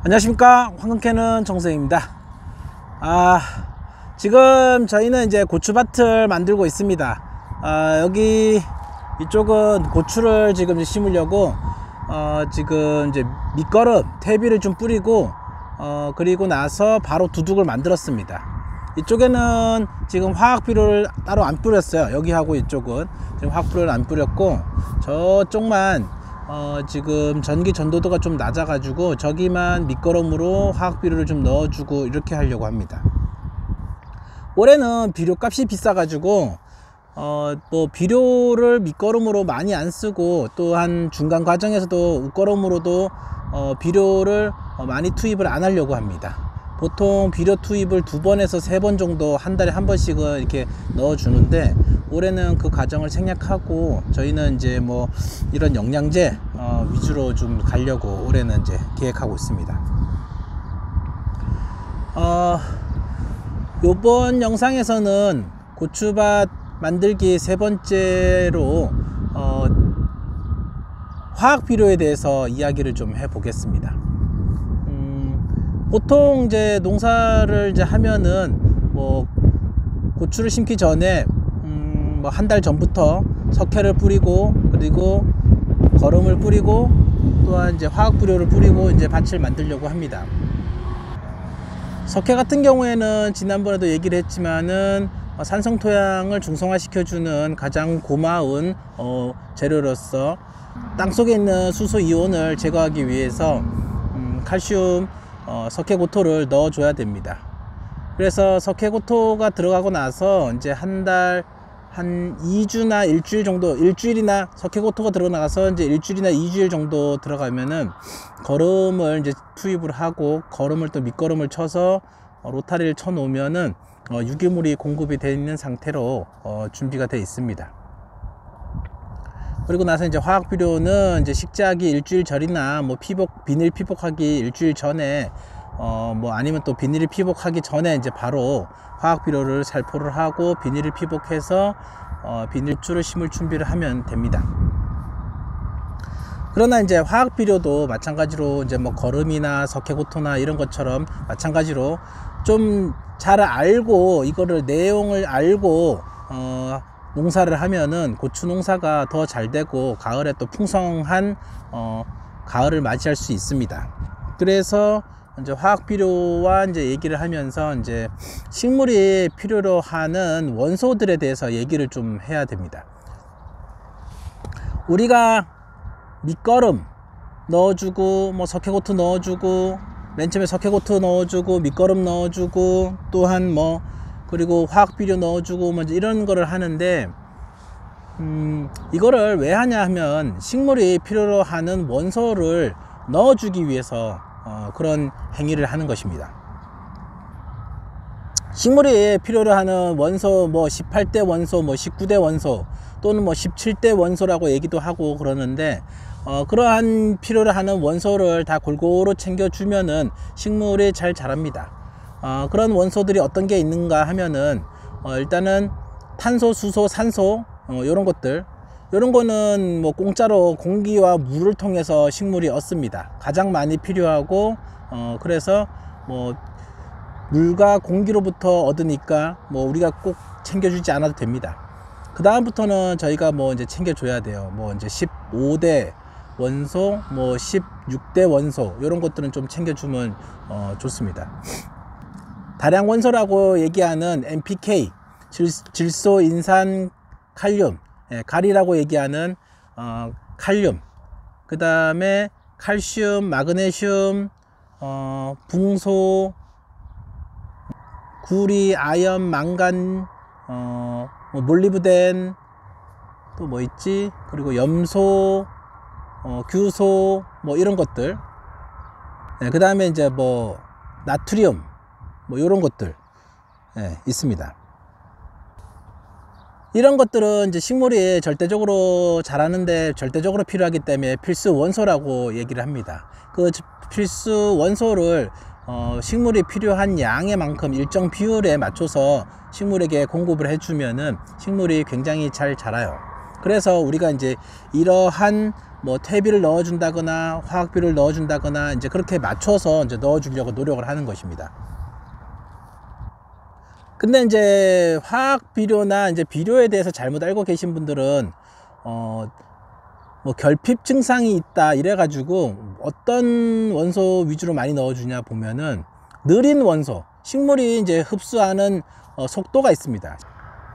안녕하십니까, 황금캐는 정성입니다. 지금 저희는 이제 고추밭을 만들고 있습니다. 여기 이쪽은 고추를 지금 심으려고 지금 이제 밑거름 퇴비를 좀 뿌리고 그리고 나서 바로 두둑을 만들었습니다. 이쪽에는 지금 화학비료를 따로 안 뿌렸어요. 여기하고 이쪽은 지금 화학비료를 안 뿌렸고, 저쪽만 지금 전기 전도도가 좀 낮아 가지고 저기만 밑거름으로 화학비료를 좀 넣어주고 이렇게 하려고 합니다. 올해는 비료값이 비싸 가지고 뭐 비료를 밑거름으로 많이 안 쓰고, 또한 중간 과정에서도 웃거름으로도 비료를 많이 투입을 안 하려고 합니다. 보통 비료 투입을 2번에서 3번 정도 한 달에 한 번씩은 이렇게 넣어 주는데, 올해는 그 과정을 생략하고 저희는 이제 뭐 이런 영양제 위주로 좀 가려고 올해는 이제 계획하고 있습니다. 요번 영상에서는 고추밭 만들기 3번째로 화학 비료에 대해서 이야기를 좀 해 보겠습니다. 보통 이제 농사를 이제 하면은 뭐 고추를 심기 전에 뭐 한 달 전부터 석회를 뿌리고, 그리고 거름을 뿌리고, 또한 이제 화학 비료를 뿌리고 이제 밭을 만들려고 합니다. 석회 같은 경우에는 지난번에도 얘기를 했지만은 산성 토양을 중성화 시켜주는 가장 고마운 재료로서 땅속에 있는 수소 이온을 제거하기 위해서 칼슘 석회고토를 넣어 줘야 됩니다. 그래서 석회고토가 들어가고 나서 이제 한 2주나 일주일 정도, 일주일이나 석회고토가 들어나가서 이제 일주일이나 2주일 정도 들어가면은 거름을 이제 투입을 하고, 거름을 또 밑거름을 쳐서 로타리를 쳐 놓으면은 유기물이 공급이 되어 있는 상태로 준비가 되어 있습니다. 그리고 나서 이제 화학 비료는 이제 식재하기 일주일 전이나 뭐 비닐 피복하기 일주일 전에 뭐 아니면 또 비닐을 피복하기 전에 이제 바로 화학 비료를 살포를 하고 비닐을 피복해서 비닐주를 심을 준비를 하면 됩니다. 그러나 이제 화학 비료도 마찬가지로 이제 뭐 거름이나 석회고토나 이런 것처럼 마찬가지로 좀 잘 알고, 이거를 내용을 알고 농사를 하면은 고추 농사가 더 잘 되고 가을에 또 풍성한 가을을 맞이할 수 있습니다. 그래서 이제 화학 비료와 이제 얘기를 하면서 이제 식물이 필요로 하는 원소들에 대해서 얘기를 좀 해야 됩니다. 우리가 밑거름 넣어주고, 뭐 석회고토 넣어주고, 맨 처음에 석회고토 넣어주고 밑거름 넣어주고, 또한 뭐 그리고 화학 비료 넣어주고 뭐 이런 거를 하는데, 이거를 왜 하냐 하면 식물이 필요로 하는 원소를 넣어주기 위해서 그런 행위를 하는 것입니다. 식물이 필요로 하는 원소, 뭐 18대 원소, 뭐 19대 원소, 또는 뭐 17대 원소라고 얘기도 하고 그러는데, 그러한 필요로 하는 원소를 다 골고루 챙겨주면은 식물이 잘 자랍니다. 그런 원소들이 어떤 게 있는가 하면은 일단은 탄소, 수소, 산소, 요런 것들, 요런 거는 뭐 공짜로 공기와 물을 통해서 식물이 얻습니다. 가장 많이 필요하고, 그래서 뭐 물과 공기로부터 얻으니까 뭐 우리가 꼭 챙겨주지 않아도 됩니다. 그 다음부터는 저희가 뭐 이제 챙겨줘야 돼요. 뭐 이제 15대 원소, 뭐 16대 원소, 이런 것들은 좀 챙겨주면 좋습니다. 다량 원소라고 얘기하는 NPK, 질소, 인산, 칼륨, 가리라고 얘기하는 칼륨, 그 다음에 칼슘, 마그네슘, 붕소, 구리, 아연, 망간, 몰리브덴, 또 뭐 있지? 그리고 염소, 규소, 뭐 이런 것들. 그 다음에 이제 뭐 나트륨, 뭐 이런 것들 있습니다. 이런 것들은 이제 식물이 절대적으로 자라는데 절대적으로 필요하기 때문에 필수 원소라고 얘기를 합니다. 그 필수 원소를 식물이 필요한 양의 만큼 일정 비율에 맞춰서 식물에게 공급을 해주면은 식물이 굉장히 잘 자라요. 그래서 우리가 이제 이러한 뭐 퇴비를 넣어준다거나 화학비료를 넣어준다거나 이제 그렇게 맞춰서 이제 넣어주려고 노력을 하는 것입니다. 근데 이제 화학비료나 이제 비료에 대해서 잘못 알고 계신 분들은 뭐 결핍 증상이 있다 이래가지고 어떤 원소 위주로 많이 넣어주냐 보면은 느린 원소, 식물이 이제 흡수하는 속도가 있습니다.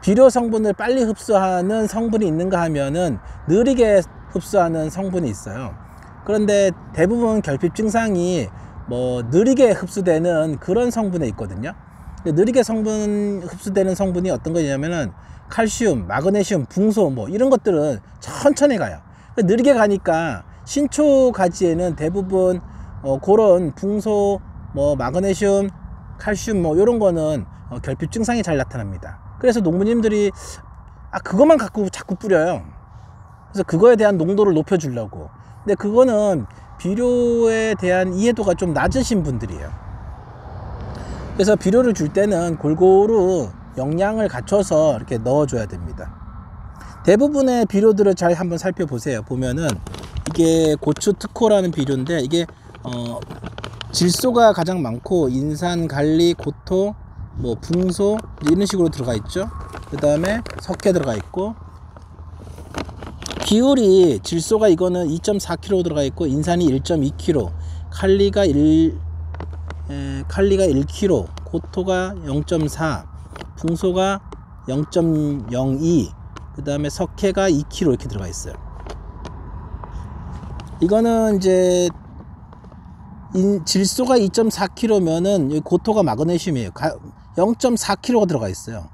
비료 성분을 빨리 흡수하는 성분이 있는가 하면은 느리게 흡수하는 성분이 있어요. 그런데 대부분 결핍 증상이 뭐 느리게 흡수되는 그런 성분에 있거든요. 느리게 흡수되는 성분이 어떤 거냐면은 칼슘, 마그네슘, 붕소 뭐 이런 것들은 천천히 가요. 느리게 가니까 신초 가지에는 대부분 그런 붕소, 뭐 마그네슘, 칼슘 뭐 이런 거는 결핍 증상이 잘 나타납니다. 그래서 농부님들이 그것만 갖고 자꾸 뿌려요. 그래서 그거에 대한 농도를 높여 주려고. 근데 그거는 비료에 대한 이해도가 좀 낮으신 분들이에요. 그래서 비료를 줄 때는 골고루 영양을 갖춰서 이렇게 넣어줘야 됩니다. 대부분의 비료들을 잘 한번 살펴보세요. 보면은 이게 고추 특호라는 비료인데 이게 질소가 가장 많고 인산, 갈리, 고토, 뭐 붕소 이런 식으로 들어가 있죠. 그 다음에 석회 들어가 있고, 비율이 질소가 이거는 2.4kg 들어가 있고 인산이 1.2kg, 칼리가 1kg, 고토가 0.4, 붕소가 0.02, 그 다음에 석회가 2kg 이렇게 들어가 있어요. 이거는 이제 질소가 2.4kg면은 고토가 마그네슘이에요. 0.4kg가 들어가 있어요.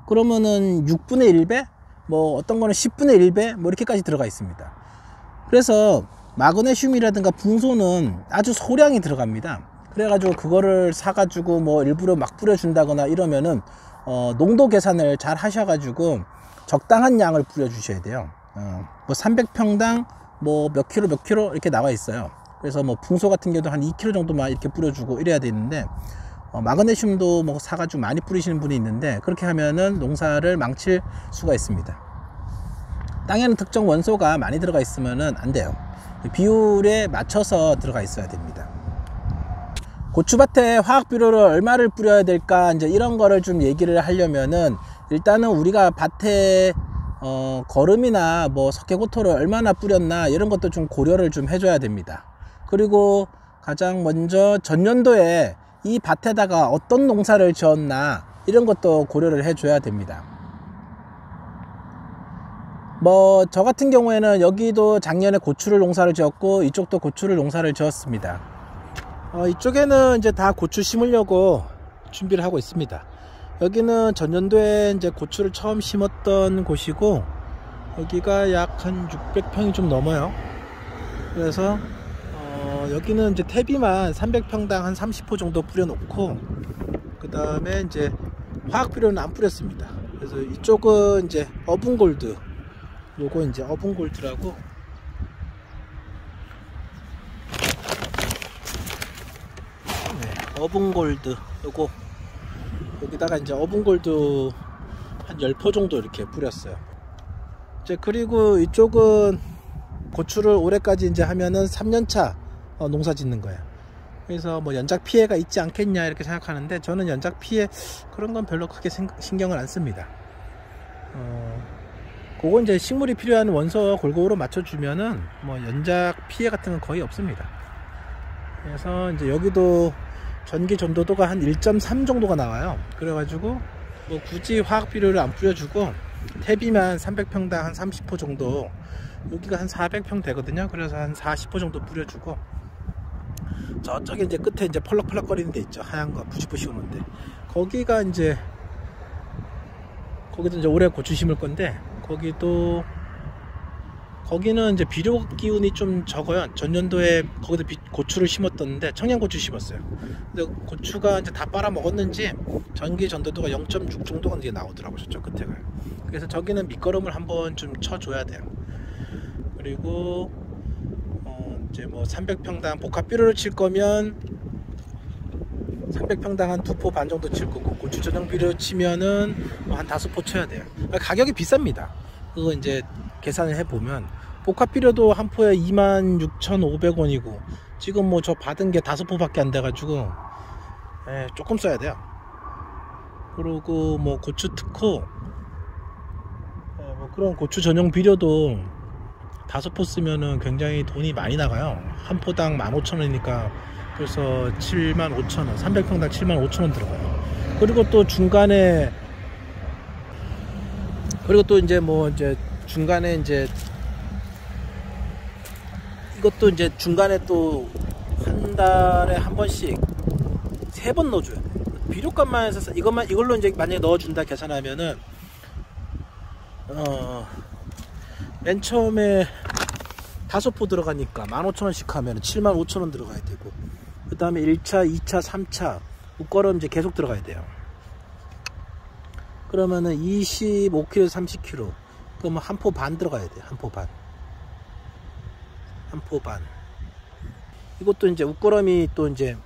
그러면은 6분의 1배? 뭐 어떤 거는 10분의 1배? 뭐 이렇게까지 들어가 있습니다. 그래서 마그네슘이라든가 붕소는 아주 소량이 들어갑니다. 그래가지고 그거를 사가지고 뭐 일부러 막 뿌려준다거나 이러면은 농도 계산을 잘 하셔가지고 적당한 양을 뿌려주셔야 돼요. 뭐 300평당 뭐 몇 킬로 이렇게 나와 있어요. 그래서 뭐 붕소 같은 경우도 한 2kg 정도만 이렇게 뿌려주고 이래야 되는데, 마그네슘도 뭐 사가지고 많이 뿌리시는 분이 있는데 그렇게 하면은 농사를 망칠 수가 있습니다. 땅에는 특정 원소가 많이 들어가 있으면은 안 돼요. 비율에 맞춰서 들어가 있어야 됩니다. 고추밭에 화학비료를 얼마를 뿌려야 될까, 이제 이런 거를 좀 얘기를 하려면은 일단은 우리가 밭에 거름이나 뭐 석회고토를 얼마나 뿌렸나 이런 것도 좀 고려를 좀 해줘야 됩니다. 그리고 가장 먼저 전년도에 이 밭에다가 어떤 농사를 지었나 이런 것도 고려를 해줘야 됩니다. 뭐 저 같은 경우에는 여기도 작년에 고추를 농사를 지었고 이쪽도 고추를 농사를 지었습니다. 이쪽에는 이제 다 고추 심으려고 준비를 하고 있습니다. 여기는 전년도에 이제 고추를 처음 심었던 곳이고, 여기가 약 한 600평이 좀 넘어요. 그래서 여기는 이제 퇴비만 300평당 한 30호 정도 뿌려 놓고, 그 다음에 이제 화학비료는 안 뿌렸습니다. 그래서 이쪽은 이제 어분골드, 요거 이제 어분골드라고, 어분골드 요거, 여기다가 이제 어분골드 한 10포 정도 이렇게 뿌렸어요. 이제 그리고 이쪽은 고추를 올해까지 이제 하면은 3년차 농사 짓는 거예요. 그래서 뭐 연작 피해가 있지 않겠냐 이렇게 생각하는데, 저는 연작 피해 그런 건 별로 크게 신경을 안 씁니다. 그거 이제 식물이 필요한 원소 골고루 맞춰주면은 뭐 연작 피해 같은 건 거의 없습니다. 그래서 이제 여기도 전기 전도도가 한 1.3 정도가 나와요. 그래가지고 뭐 굳이 화학비료를 안 뿌려주고 퇴비만 300평당 한 30호 정도, 여기가 한 400평 되거든요. 그래서 한 40호 정도 뿌려주고, 저쪽에 이제 끝에 이제 펄럭펄럭 거리는 데 있죠. 하얀 거 부시부시 오는데, 거기가 이제 거기도 이제 올해 고추 심을 건데, 거기는 이제 비료 기운이 좀 적어요. 전년도에 거기도 고추를 심었던데 청양고추 심었어요. 근데 고추가 이제 다 빨아 먹었는지 전기 전도도가 0.6 정도가 이제 나오더라고요. 저쪽 끝에가. 그래서 저기는 밑거름을 한번 좀 쳐줘야 돼요. 그리고 이제 뭐 300평당 복합비료를 칠 거면 300평당 한 2포 반 정도 칠 거고, 고추 전용 비료 치면은 뭐 한 5포 쳐야 돼요. 가격이 비쌉니다. 그거 이제 계산을 해보면 복합비료도 한 포에 26,500원이고 지금 뭐 저 받은 게 5포밖에 안 돼가지고 조금 써야 돼요. 그리고 뭐 고추 특허 뭐 그런 고추 전용 비료도 5포 쓰면은 굉장히 돈이 많이 나가요. 한 포당 15,000원이니까 벌써 75,000원, 300평당 75,000원 들어가요. 그리고 또 중간에 중간에 이제 이것도 이제 중간에 또 한 달에 한 번씩 3번 넣어줘야 돼. 비료값만 해서 이걸로 이제 만약에 넣어준다 계산하면은 맨 처음에 5포 들어가니까 15,000원씩 하면 75,000원 들어가야 되고, 그 다음에 1차, 2차, 3차 웃거름 이제 계속 들어가야 돼요. 그러면은 25kg, 30kg 그러면 한 포 반 들어가야 돼요. 한 포 반. 이것도 이제 웃거름이 또 이제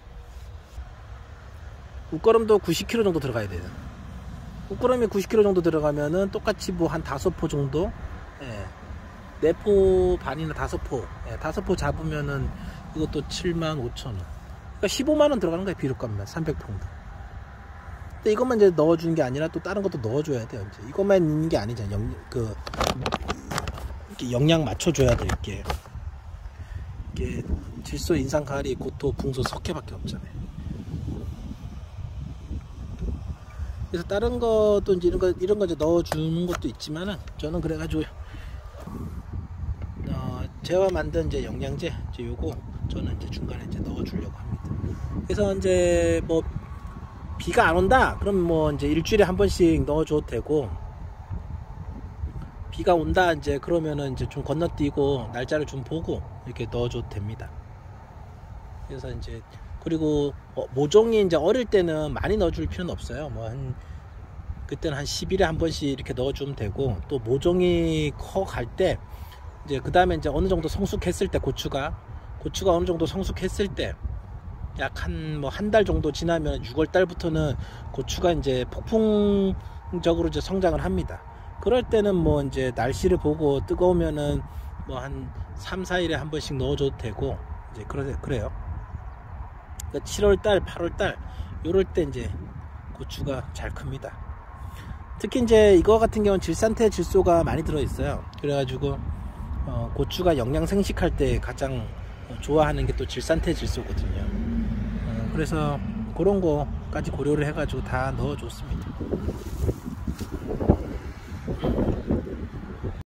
웃거름도 90kg 정도 들어가야 돼요. 웃거름이 90kg 정도 들어가면은 똑같이 뭐 한 5포 정도, 4포 반이나 5포, 5포 잡으면은 이것도 75,000원. 그러니까 15만원 들어가는 거예요. 비료값만 300평당. 근데 이것만 이제 넣어주는 게 아니라 또 다른 것도 넣어줘야 돼요. 이제 이것만 있는 게 아니잖아요. 이렇게 영양 맞춰줘야 돼. 이게 질소, 인산, 가리, 고토, 붕소, 석회밖에 없잖아요. 그래서 다른 것도 이제 이런 거 이제 넣어주는 것도 있지만은 저는 그래가지고 제가 만든 이제 영양제 이제 요거 저는 이제 중간에 이제 넣어주려고 합니다. 그래서 이제 뭐 비가 안 온다 그럼 뭐 이제 일주일에 한 번씩 넣어줘도 되고, 비가 온다 이제 그러면은 이제 좀 건너뛰고 날짜를 좀 보고 이렇게 넣어줘도 됩니다. 그래서 이제 그리고 모종이 이제 어릴 때는 많이 넣어줄 필요는 없어요. 뭐 그때는 한 10일에 한 번씩 이렇게 넣어주면 되고, 또 모종이 커갈 때 이제 그 다음에 이제 어느 정도 성숙했을 때 고추가 어느 정도 성숙했을 때 약 한 달 정도 지나면 6월 달부터는 고추가 이제 폭풍적으로 이제 성장을 합니다. 그럴 때는 뭐 이제 날씨를 보고 뜨거우면은 뭐 한 3, 4일에 한 번씩 넣어줘도 되고 이제 그래요. 그러니까 7월 달, 8월 달 요럴 때 이제 고추가 잘 큽니다. 특히 이제 이거 같은 경우는 질산태 질소가 많이 들어 있어요. 그래가지고 고추가 영양 생식할 때 가장 좋아하는 게 또 질산태 질소거든요. 그래서 그런 거까지 고려를 해가지고 다 넣어줬습니다.